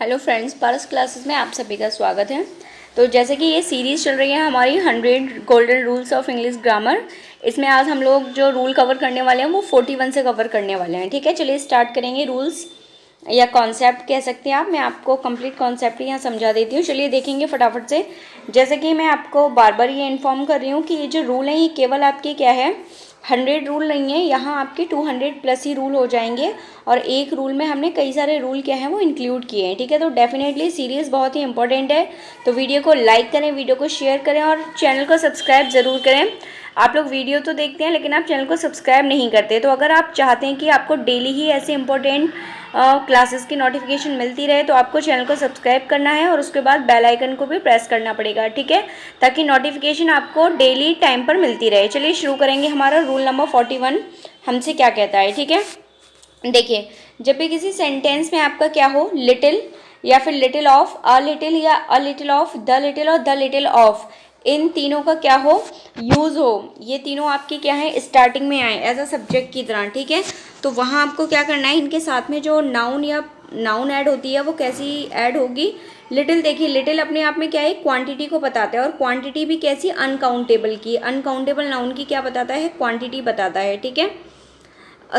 Hello friends, पारस classes में आप सभी का स्वागत है। तो जैसे कि ये सीरीज़ चल रही है हमारी 100 golden rules of English grammar. इसमें आज हम लोग जो रूल कवर करने वाले हैं वो 41 से कवर करने वाले हैं। ठीक है, चलिए स्टार्ट करेंगे। रूल्स या कॉन्सेप्ट कह सकते हैं आप। मैं आपको कंप्लीट कॉन्सेप्ट यहाँ समझा देती हूँ। चलिए देखेंगे फटाफट से। जैसे कि मैं आपको बार बार ये इन्फॉर्म कर रही हूँ कि ये जो रूल है ये केवल आपके क्या है, 100 रूल नहीं है, यहाँ आपके 200 प्लस ही रूल हो जाएंगे। और एक रूल में हमने कई सारे रूल क्या हैं वो इंक्लूड किए हैं। ठीक है, तो डेफिनेटली सीरीज़ बहुत ही इंपॉर्टेंट है। तो वीडियो को लाइक करें, वीडियो को शेयर करें और चैनल को सब्सक्राइब ज़रूर करें। आप लोग वीडियो तो देखते हैं लेकिन आप चैनल को सब्सक्राइब नहीं करते। तो अगर आप चाहते हैं कि आपको डेली ही ऐसे इंपॉर्टेंट क्लासेस की नोटिफिकेशन मिलती रहे तो आपको चैनल को सब्सक्राइब करना है और उसके बाद बेल आइकन को भी प्रेस करना पड़ेगा। ठीक है, ताकि नोटिफिकेशन आपको डेली टाइम पर मिलती रहे। चलिए शुरू करेंगे। हमारा रूल नंबर 41 हमसे क्या कहता है। ठीक है, देखिए, जब भी किसी सेंटेंस में आपका क्या हो, लिटिल या फिर लिटिल ऑफ, अ लिटिल या a little of, the little और द लिटिल ऑफ, इन तीनों का क्या हो, यूज़ हो, ये तीनों आपकी क्या है स्टार्टिंग में आए एज अ सब्जेक्ट की तरह। ठीक है, तो वहाँ आपको क्या करना है, इनके साथ में जो नाउन या नाउन ऐड होती है वो कैसी ऐड होगी, लिटिल। देखिए, लिटिल अपने आप में क्या है, क्वांटिटी को बताता है और क्वांटिटी भी कैसी, अनकाउंटेबल की। अनकाउंटेबल नाउन की क्या बताता है, क्वांटिटी बताता है। ठीक है,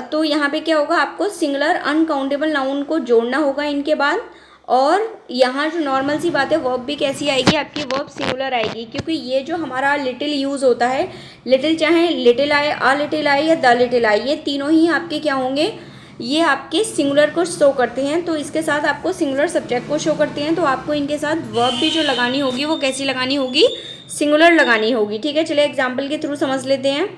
तो यहाँ पे क्या होगा, आपको सिंगुलर अनकाउंटेबल नाउन को जोड़ना होगा इनके बाद। और यहाँ जो नॉर्मल सी बात है, वर्ब भी कैसी आएगी आपकी, वर्ब सिंगुलर आएगी, क्योंकि ये जो हमारा लिटिल यूज़ होता है, लिटिल चाहे लिटिल आए, अ लिटिल आए या द लिटिल आए, ये तीनों ही आपके क्या होंगे, ये आपके सिंगुलर को शो करते हैं। तो इसके साथ आपको सिंगुलर सब्जेक्ट को शो करते हैं, तो आपको इनके साथ वर्ब भी जो लगानी होगी वो कैसी लगानी होगी, सिंगुलर लगानी होगी। ठीक है, चलिए एग्जाम्पल के थ्रू समझ लेते हैं।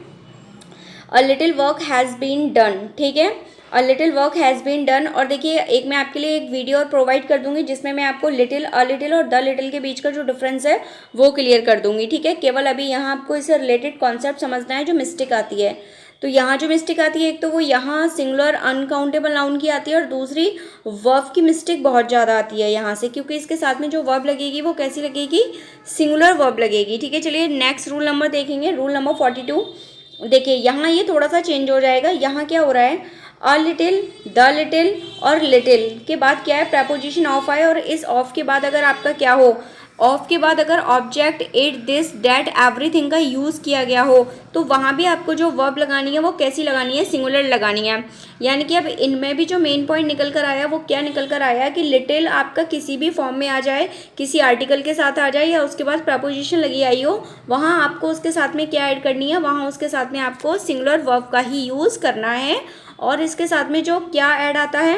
A little work has been done. ठीक है, a little work has been done. और देखिए, एक मैं आपके लिए एक वीडियो और प्रोवाइड कर दूंगी जिसमें मैं आपको लिटिल, अ लिटिल और द लिटिल के बीच का जो डिफरेंस है वो क्लियर कर दूंगी। ठीक है, केवल अभी यहाँ आपको इससे रिलेटेड कॉन्सेप्ट समझना है। जो मिस्टेक आती है, तो यहाँ जो मिस्टेक आती है, एक तो वो यहाँ सिंगुलर अनकाउंटेबल नाउन की आती है और दूसरी वर्ब की मिस्टेक बहुत ज़्यादा आती है यहाँ से, क्योंकि इसके साथ में जो वर्ब लगेगी वो कैसी लगेगी, सिंगुलर वर्ब लगेगी। ठीक है, चलिए नेक्स्ट रूल नंबर देखेंगे, रूल नंबर 42। देखिए, यहाँ ये थोड़ा सा चेंज हो जाएगा। यहाँ क्या हो रहा है, अ लिटिल, द लिटिल और लिटिल के बाद क्या है, प्रपोजिशन ऑफ आए और इस ऑफ के बाद अगर आपका क्या हो, ऑफ के बाद अगर object it, this, that, everything का यूज़ किया गया हो तो वहाँ भी आपको जो वर्ब लगानी है वो कैसी लगानी है, सिंगुलर लगानी है। यानी कि अब इनमें भी जो मेन पॉइंट निकल कर आया वो क्या निकल कर आया कि लिटिल आपका किसी भी फॉर्म में आ जाए, किसी आर्टिकल के साथ आ जाए या उसके बाद प्रपोजिशन लगी आई हो, वहाँ आपको उसके साथ में क्या ऐड करनी है, वहाँ उसके साथ में आपको सिंगुलर वर्ब का ही यूज़ करना है। और इसके साथ में जो क्या ऐड आता है,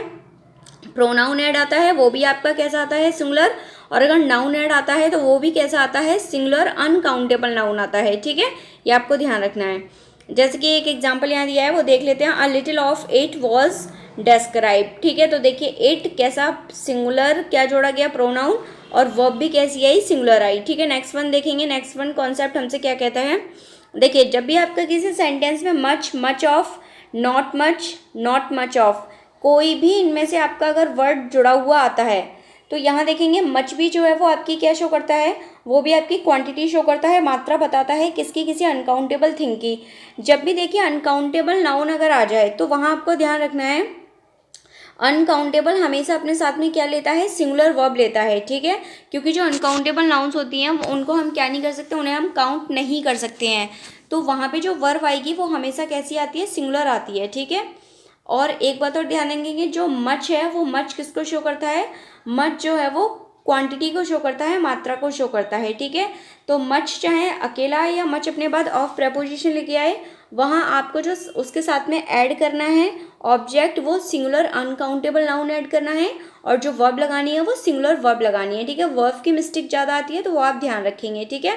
प्रोनाउन ऐड आता है, वो भी आपका कैसा आता है, सिंगुलर। और अगर नाउन ऐड आता है तो वो भी कैसा आता है, सिंगुलर अनकाउंटेबल नाउन आता है। ठीक है, ये आपको ध्यान रखना है। जैसे कि एक एग्जांपल यहाँ दिया है वो देख लेते हैं। A little of it was describe. ठीक है, तो देखिए, इट कैसा, सिंगुलर क्या जोड़ा गया, प्रोनाउन, और वर्ब भी कैसी आई, सिंगुलर आई। ठीक है, नेक्स्ट वन देखेंगे। नेक्स्ट वन कॉन्सेप्ट हमसे क्या कहता है, देखिए, जब भी आपका किसी सेंटेंस में much, much of, not much, not much of, कोई भी इनमें से आपका अगर वर्ड जुड़ा हुआ आता है तो यहाँ देखेंगे मच भी जो है वो आपकी क्या शो करता है, वो भी आपकी क्वांटिटी शो करता है, मात्रा बताता है किसकी, किसी अनकाउंटेबल थिंग की। जब भी देखिए अनकाउंटेबल नाउन अगर आ जाए तो वहाँ आपको ध्यान रखना है, अनकाउंटेबल हमेशा अपने साथ में क्या लेता है, सिंगुलर वर्ब लेता है। ठीक है, क्योंकि जो अनकाउंटेबल नाउन्स होती हैं उनको हम क्या नहीं कर सकते, उन्हें हम काउंट नहीं कर सकते हैं। तो वहाँ पे जो वर्ब आएगी वो हमेशा कैसी आती है, सिंगुलर आती है। ठीक है, और एक बात और ध्यान देंगे, जो मच है वो मच किसको शो करता है, मच जो है वो क्वांटिटी को शो करता है, मात्रा को शो करता है। ठीक है, तो मच चाहे अकेला आए या मच अपने बाद ऑफ प्रपोजिशन लेके आए, वहाँ आपको जो उसके साथ में ऐड करना है ऑब्जेक्ट, वो सिंगुलर अनकाउंटेबल नाउन ऐड करना है और जो वर्ब लगानी है वो सिंगुलर वर्ब लगानी है। ठीक है, वर्ब की मिस्टेक ज़्यादा आती है तो वो आप ध्यान रखेंगे। ठीक है,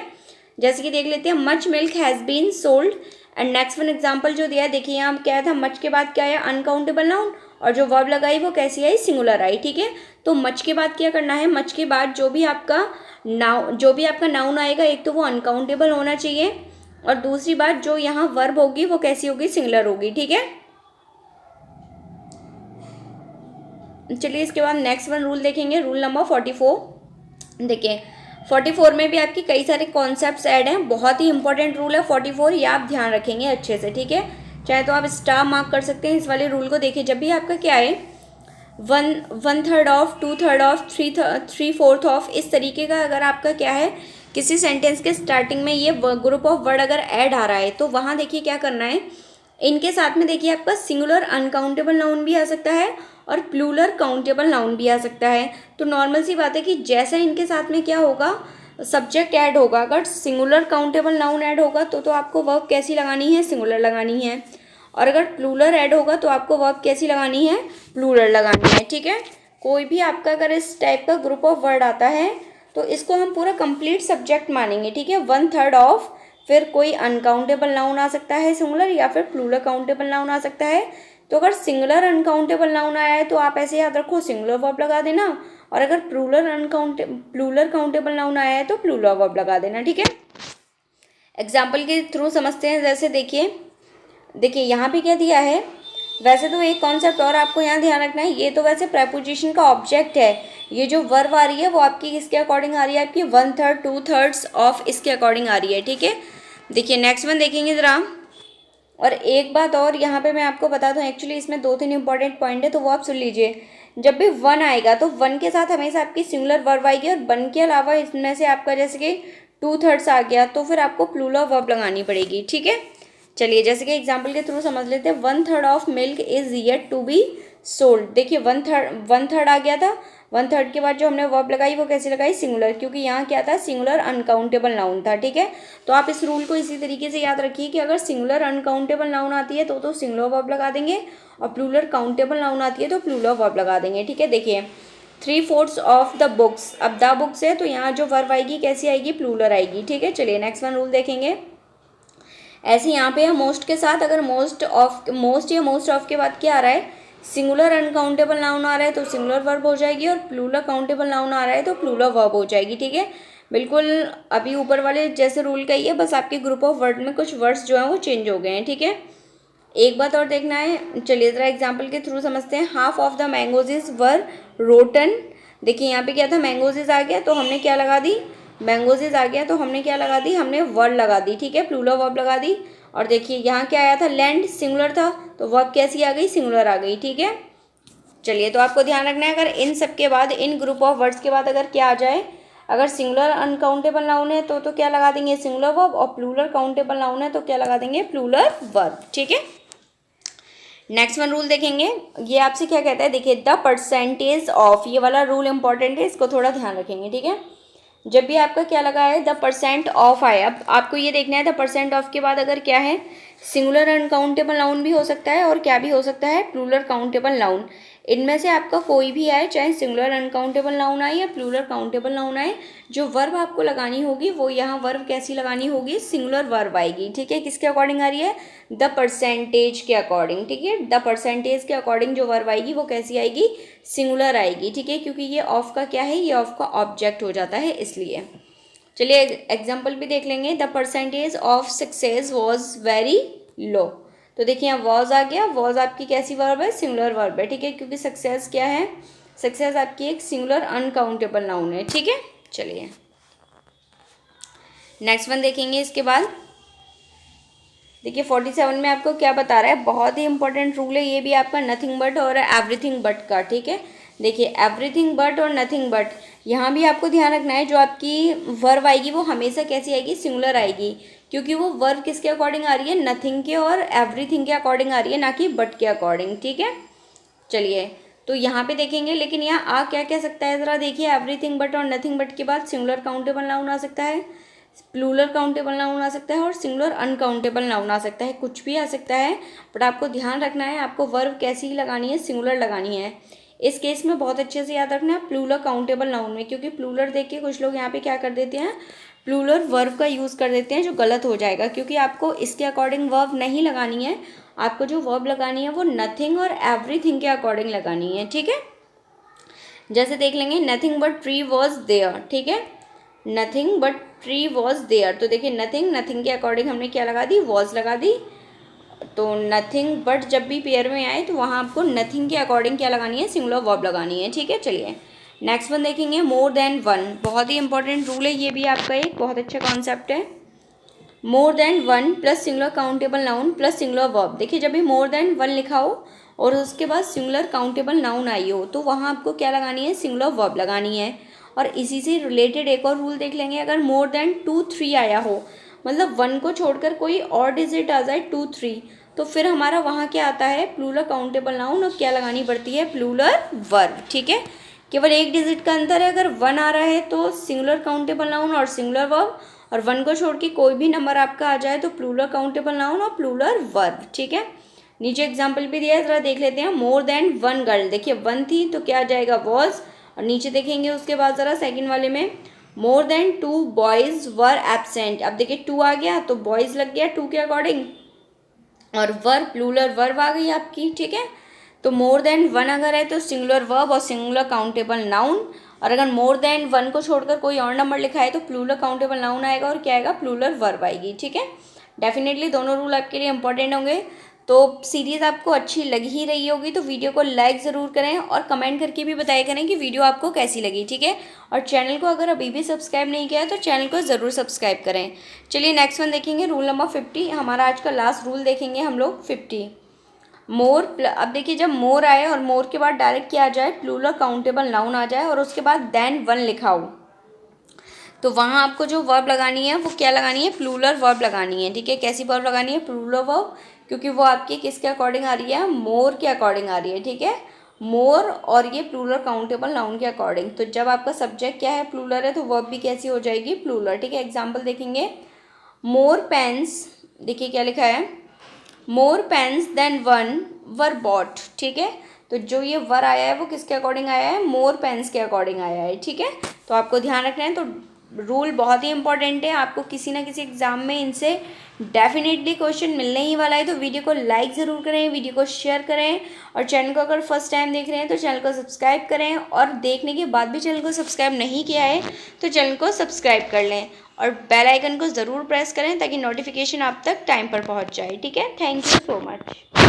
जैसे कि देख लेते हैं, much milk has been sold. And next one example जो दिया है, देखिए यहाँ क्या था, मच के बाद क्या आया, अनकाउंटेबल नाउन, और जो वर्ब लगाई वो कैसी आई, सिंगुलर आई। ठीक है, तो मच के बाद क्या करना है, मच के बाद जो भी आपका नाउन आएगा, एक तो वो अनकाउंटेबल होना चाहिए और दूसरी बात जो यहाँ वर्ब होगी वो कैसी होगी, सिंगुलर होगी। ठीक है, चलिए इसके बाद नेक्स्ट वन रूल देखेंगे, रूल नंबर 44। देखिए, 44 में भी आपकी कई सारे कॉन्सेप्ट्स ऐड हैं, बहुत ही इंपॉर्टेंट रूल है 44, ये आप ध्यान रखेंगे अच्छे से। ठीक है, चाहे तो आप स्टार मार्क कर सकते हैं इस वाले रूल को। देखिए, जब भी आपका क्या है, one third of, two third of, three fourth of, इस तरीके का अगर आपका क्या है किसी सेंटेंस के स्टार्टिंग में ये ग्रुप ऑफ वर्ड अगर ऐड आ रहा है तो वहाँ देखिए क्या करना है, इनके साथ में देखिए आपका सिंगुलर अनकाउंटेबल नाउन भी आ सकता है और प्लूरल काउंटेबल नाउन भी आ सकता है। तो नॉर्मल सी बात है कि जैसा इनके साथ में क्या होगा, सब्जेक्ट ऐड होगा, अगर सिंगुलर काउंटेबल नाउन ऐड होगा तो आपको वर्ब कैसी लगानी है, सिंगुलर लगानी है, और अगर प्लूरल ऐड होगा तो आपको वर्ब कैसी लगानी है, प्लूरल लगानी है। ठीक है, कोई भी आपका अगर इस टाइप का ग्रुप ऑफ वर्ड आता है तो इसको हम पूरा कंप्लीट सब्जेक्ट मानेंगे। ठीक है, वन थर्ड ऑफ, फिर कोई अनकाउंटेबल नाउन आ सकता है सिंगुलर, या फिर प्लूरल काउंटेबल नाउन आ सकता है। तो अगर सिंगुलर अनकाउंटेबल नाउन आया है तो आप ऐसे याद रखो सिंगुलर वर्ब लगा देना, और अगर प्लूरल काउंटेबल नाउन आया है तो प्लूरल वर्ब लगा देना। ठीक है, एग्जाम्पल के थ्रू समझते हैं। जैसे देखिए यहाँ पे क्या दिया है, वैसे तो एक कॉन्सेप्ट और आपको यहाँ ध्यान रखना है, ये तो वैसे प्रेपोजिशन का ऑब्जेक्ट है, ये जो वर्ब आ रही है वो आपकी किसके अकॉर्डिंग आ रही है, आपकी one third, two thirds of इसके अकॉर्डिंग आ रही है। ठीक है, देखिए नेक्स्ट वन देखेंगे ज़रा। और एक बात और यहाँ पे मैं आपको बता दूँ, एक्चुअली इसमें 2-3 इंपॉर्टेंट पॉइंट है तो वो आप सुन लीजिए। जब भी वन आएगा तो वन के साथ हमेशा आपकी सिंगुलर वर्ब आएगी, और वन के अलावा इसमें से आपका जैसे कि टू थर्ड्स आ गया तो फिर आपको प्लूरल वर्ब लगानी पड़ेगी। ठीक है, चलिए जैसे कि एग्जाम्पल के थ्रू समझ लेते हैं। One third of milk is yet to be sold. देखिए वन थर्ड आ गया था, वन थर्ड के बाद जो हमने वर्ब लगाई वो कैसे लगाई, सिंगुलर, क्योंकि यहाँ क्या था, सिंगुलर अनकाउंटेबल नाउन था। ठीक है, तो आप इस रूल को इसी तरीके से याद रखिए कि अगर सिंगुलर अनकाउंटेबल नाउन आती है तो सिंगुलर वर्ब लगा देंगे, और प्लूरल काउंटेबल नाउन आती है तो प्लूरल वर्ब लगा देंगे। ठीक है, देखिए 3/4 ऑफ द बुक्स, अब द बुक्स है तो यहाँ जो वर्ब आएगी कैसी आएगी, प्लूरल आएगी। ठीक है, चलिए नेक्स्ट वन रूल देखेंगे। ऐसे यहाँ पे मोस्ट के साथ अगर मोस्ट या मोस्ट ऑफ के बाद क्या आ रहा है, सिंगुलर अनकाउंटेबल नाउन आ रहा है तो सिंगुलर वर्ब हो जाएगी, और प्लूरल काउंटेबल नाउन आ रहा है तो प्लूरल वर्ब हो जाएगी। ठीक है, बिल्कुल अभी ऊपर वाले जैसे रूल का ही है, बस आपके ग्रुप ऑफ वर्ड में कुछ वर्ड्स जो हैं वो चेंज हो गए हैं। ठीक है, एक बात और देखना है, चलिए ज़रा एग्जाम्पल के थ्रू समझते हैं। Half of the mangoes were rotten. देखिए यहाँ पे क्या था, मैंगोजेस आ गया तो हमने क्या लगा दी, मैंगोजेस आ गया तो हमने क्या लगा दी, हमने वर्ब लगा दी। ठीक है, प्लूरल वर्ब लगा दी। और देखिए यहाँ क्या आया था, लैंड, सिंगुलर था तो वर्ब कैसी आ गई, सिंगुलर आ गई। ठीक है, चलिए तो आपको ध्यान रखना है, अगर इन सब के बाद, इन ग्रुप ऑफ वर्ड्स के बाद अगर क्या आ जाए, अगर सिंगुलर अनकाउंटेबल नाउन है तो क्या लगा देंगे, सिंगुलर वर्ब, और प्लूरल काउंटेबल नाउन है तो क्या लगा देंगे, प्लूरल वर्ब। ठीक है, नेक्स्ट वन रूल देखेंगे। ये आपसे क्या कहता है, देखिए द परसेंटेज ऑफ, ये वाला रूल इंपॉर्टेंट है, इसको थोड़ा ध्यान रखेंगे। ठीक है, जब भी आपका क्या लगा है, द परसेंट ऑफ आया, अब आपको ये देखना है द परसेंट ऑफ के बाद अगर क्या है, सिंगुलर अनकाउंटेबल नाउन भी हो सकता है और क्या भी हो सकता है, प्लूरल काउंटेबल नाउन। इनमें से आपका कोई भी आए, चाहे सिंगुलर अनकाउंटेबल नाउन आए या प्लूरल काउंटेबल नाउन आए, जो वर्ब आपको लगानी होगी वो यहाँ वर्ब कैसी लगानी होगी, सिंगुलर वर्ब आएगी। ठीक है, किसके अकॉर्डिंग आ रही है, द परसेंटेज के अकॉर्डिंग। ठीक है, द परसेंटेज के अकॉर्डिंग जो वर्ब आएगी वो कैसी आएगी, सिंगुलर आएगी। ठीक है, क्योंकि ये ऑफ का क्या है, ये ऑफ का ऑब्जेक्ट हो जाता है इसलिए। चलिए एग्जाम्पल भी देख लेंगे। The percentage of success was very low. तो देखिए यहाँ वॉज आ गया, वॉज आपकी कैसी वर्ब है, सिंगुलर वर्ब है। ठीक है, क्योंकि सक्सेस क्या है, सक्सेस आपकी एक सिंगुलर अनकाउंटेबल नाउन है। ठीक है, चलिए नेक्स्ट वन देखेंगे। इसके बाद देखिए 47 में आपको क्या बता रहा है, बहुत ही इंपॉर्टेंट रूल है ये भी आपका, नथिंग बट और एवरीथिंग बट का। ठीक है, देखिए एवरीथिंग बट और नथिंग बट, यहाँ भी आपको ध्यान रखना है, जो आपकी वर्ब आएगी वो हमेशा कैसी आएगी, सिंगुलर आएगी, क्योंकि वो वर्ब किसके अकॉर्डिंग आ रही है, नथिंग के और एवरीथिंग के अकॉर्डिंग आ रही है, ना कि बट के अकॉर्डिंग। ठीक है, चलिए तो यहाँ पे देखेंगे, लेकिन यहाँ आ क्या कह सकता है, ज़रा देखिए, एवरीथिंग बट और नथिंग बट के बाद सिंगुलर काउंटेबल नाउन आ सकता है, प्लूरल काउंटेबल नाउन आ सकता है, और सिंगुलर अनकाउंटेबल नाउन आ सकता है, कुछ भी आ सकता है। बट आपको ध्यान रखना है, आपको वर्ब कैसी लगानी है, सिंगुलर लगानी है। इस केस में बहुत अच्छे से याद रखना है प्लूरल काउंटेबल नाउन में, क्योंकि प्लूरल देख के कुछ लोग यहाँ पे क्या कर देते हैं, प्लूरल वर्ब का यूज़ कर देते हैं, जो गलत हो जाएगा, क्योंकि आपको इसके अकॉर्डिंग वर्ब नहीं लगानी है, आपको जो वर्ब लगानी है वो नथिंग और एवरीथिंग के अकॉर्डिंग लगानी है। ठीक है, जैसे देख लेंगे, nothing but tree was there. ठीक है, nothing but tree was there, तो देखिए नथिंग के अकॉर्डिंग हमने क्या लगा दी, वॉज लगा दी। तो नथिंग बट जब भी पेयर में आए तो वहाँ आपको नथिंग के अकॉर्डिंग क्या लगानी है, सिंगुलर वर्ब लगानी है। ठीक है, चलिए नेक्स्ट वन देखेंगे, मोर देन वन, बहुत ही इंपॉर्टेंट रूल है ये भी आपका, एक बहुत अच्छा कॉन्सेप्ट है। More than one plus singular countable noun plus singular verb. देखिए जब भी मोर देन वन लिखा हो और उसके बाद सिंगुलर काउंटेबल नाउन आई हो तो वहाँ आपको क्या लगानी है, सिंगुलर वर्ब लगानी है। और इसी से रिलेटेड एक और रूल देख लेंगे, अगर मोर देन 2 3 आया हो, मतलब 1 को छोड़कर कोई और डिजिट आ जाए 2 3, तो फिर हमारा वहाँ क्या आता है, प्लूरल काउंटेबल नाउन, और क्या लगानी पड़ती है, प्लूरल वर्ब। ठीक है, केवल एक डिजिट का अंतर है, अगर 1 आ रहा है तो सिंगुलर काउंटेबल नाउन और सिंगुलर वर्ब, और 1 को छोड़ के कोई भी नंबर आपका आ जाए तो प्लूरल काउंटेबल नाउन और प्लूरल वर्ब। ठीक है, नीचे एग्जाम्पल भी दिया है, ज़रा देख लेते हैं। मोर देन 1 गर्ल, देखिए 1 थी तो क्या आ जाएगा, वॉज, और नीचे देखेंगे उसके बाद ज़रा सेकंड वाले में, मोर देन 2 बॉयज़ वर एब्सेंट। अब देखिए 2 आ गया तो बॉयज़ लग गया 2 के अकॉर्डिंग, और वर्ब प्लूरल वर्ब आ गई आपकी। ठीक है, तो मोर देन 1 अगर है तो सिंगुलर वर्ब और सिंगुलर काउंटेबल नाउन, और अगर मोर देन 1 को छोड़कर कोई और नंबर लिखा है तो प्लूरल काउंटेबल नाउन आएगा और क्या आएगा, प्लूरल वर्ब आएगी। ठीक है, डेफिनेटली दोनों रूल आपके लिए इंपॉर्टेंट होंगे। तो सीरीज़ आपको अच्छी लग ही रही होगी तो वीडियो को लाइक ज़रूर करें और कमेंट करके भी बताया करें कि वीडियो आपको कैसी लगी। ठीक है, और चैनल को अगर अभी भी सब्सक्राइब नहीं किया है तो चैनल को ज़रूर सब्सक्राइब करें। चलिए नेक्स्ट वन देखेंगे, रूल नंबर 50, हमारा आज का लास्ट रूल देखेंगे हम लोग 50। मोर, अब देखिए जब मोर आए और मोर के बाद डायरेक्ट क्या आ जाए, प्लूरल काउंटेबल नाउन आ जाए और उसके बाद देन 1 लिखा हो, तो वहाँ आपको जो वर्ब लगानी है वो क्या लगानी है, प्लूरल वर्ब लगानी है। ठीक है, कैसी वर्ब लगानी है, प्लूरल वर्ब, क्योंकि वो आपकी किसके अकॉर्डिंग आ रही है, मोर के अकॉर्डिंग आ रही है। ठीक है, मोर और ये प्लूरल काउंटेबल नाउन के अकॉर्डिंग। तो जब आपका सब्जेक्ट क्या है, प्लूरल है, तो वर्ब भी कैसी हो जाएगी, प्लूरल। ठीक है, एग्जाम्पल देखेंगे, मोर पेन्स, देखिए क्या लिखा है, मोर पेन्स देन 1 वर बॉट। ठीक है, तो जो ये वर आया है वो किसके अकॉर्डिंग आया है, मोर पेन्स के अकॉर्डिंग आया है। ठीक है, तो आपको ध्यान रखना है। तो रूल बहुत ही इंपॉर्टेंट है, आपको किसी ना किसी एग्जाम में इनसे डेफिनेटली क्वेश्चन मिलने ही वाला है। तो वीडियो को लाइक ज़रूर करें, वीडियो को शेयर करें, और चैनल को अगर फर्स्ट टाइम देख रहे हैं तो चैनल को सब्सक्राइब करें, और देखने के बाद भी चैनल को सब्सक्राइब नहीं किया है तो चैनल को सब्सक्राइब कर लें, और बेल आइकन को ज़रूर प्रेस करें ताकि नोटिफिकेशन आप तक टाइम पर पहुंच जाए। ठीक है, थैंक यू सो मच।